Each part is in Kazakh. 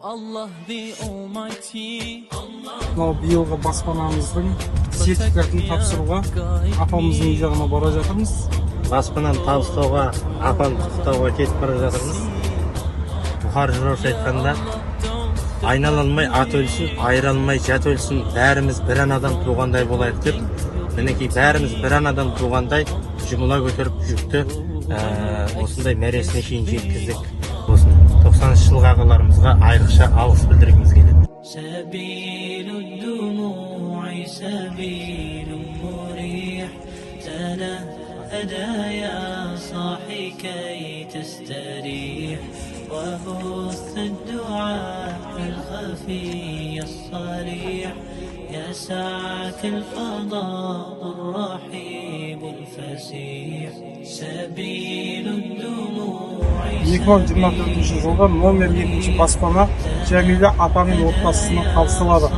Мынау биылғы баспанамыздың сертификатын тапсыруға апамыздың үй жағына бара жатырмыз. Баспананы табыстауға апам құттықтауға кетіп бара жатырмыз. Бұхар жыраушы айтқанда, айналалмай ат өлсін, айралмай жат өлсін, бәріміз бір анадан туғандай болайық деп, мінекей бәріміз бір анадан туғандай жұмыла көтеріп жүкті осындай мәресіне шейін жеткіздік. Осыны 90 жылғы ағаларымызға айрықша алғыс білдіргіміз келеді. سبيل الدموع سبيل مريح تنهدى يا صاحي كي تستريح وبث الدعاء الخفي الصريح يسعك الفضاء الرحيب الفسيح سبيل الدموع 2024 жылғы номер 2 баспана Жәмилә апаның отбасына табысталады.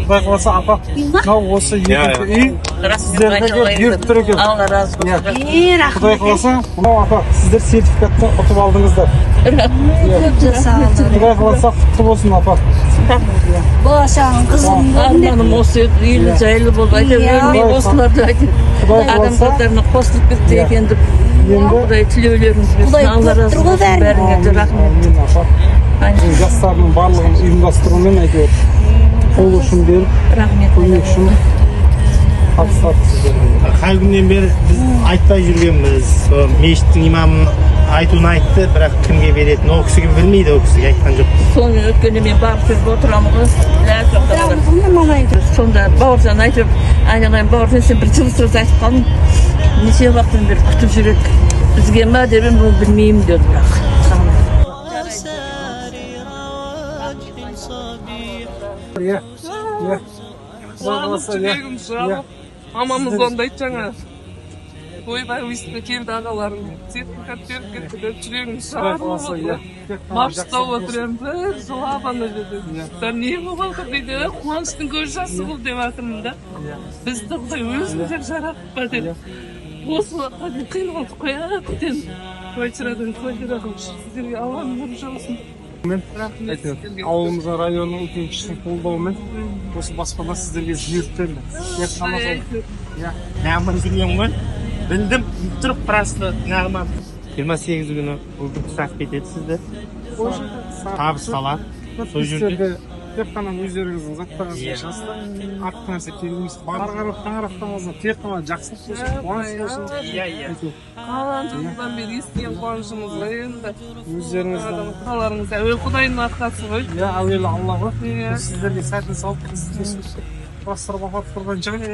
Құдай қаласа апа, мынау осы екінші үй сіздерге беріп тұр екен. Алла разы болсын. Құдай қаласа, мынау апа, сіздер сертификатты ұтып алдыңыздар. Құдай қаласа құтты болсын апа. Болашағың қызым. Арманым осы үйлі жайлы болып айтып өлмей осыларды айтып адамдарына қосылып кетті екен деп Құдай тілеулеріңіз берсін. Алла разы болсын бәріңе де рахмет. Жастардың барлығын ұйымдастырумен әйтеуір қол ұшын беріп, көмек үшін қатысады сіздерге. Қай күннен бері біз айтпай жүргенбіз. Мешіттің имамын айтуын айтты, бірақ кімге беретін, ол кісіге білмейді, ол кісіге айтқан жоқ. Соны өткенде мен барып жүріп отырамын ғой. Сонда бауыржан айтып, айналайын бауыржан сен бір жылы сөз айтып қалдың. Неше уақыттан бері күтіп жүрек. Бізге ма деп ол білмеймін деді бірақ. Мамамыз ондайды жаңа. Ойбай өйстіп келді ағаларым. Сертификат беріп кетті деп жүрегім шағылып. Маршрутта отырамын, бір жылап ана жерде. Не болған дейді, қуаныштың көз жасы бұл деп жатырмын да. Бізді Құдай өзіңдер жаратып па деп. Осы уақытқа дейін қиналып қояды деп. Қойшырадан қойдырадым. Сіздерге Алланың нұры жаусын. Ауылымызға районның үлкен кішісінің қолдауымен осы баспана сіздерге жүйірттелді. Нағымын жүрген ғой. Білдім, тұрып бірасты нағыман. 28 күні ұлдық сақ кетеді сізді. Табысталады. Сол жерде тек қана өздеріңіздің заттарыңызға жасты. Артық нәрсе келмейміз. Таңырақтаңызға тек қана жақсылық болсын, қуаныш болсын. Қаланыңыздан бері естіген қуанышымыз енді. Өздеріңіздің қаларыңыз әуел Құдайдың арқасы ғой. Әуелі Алла ғой. Сіздерге сәтін салып, бастырып апарып тұрған жаңа.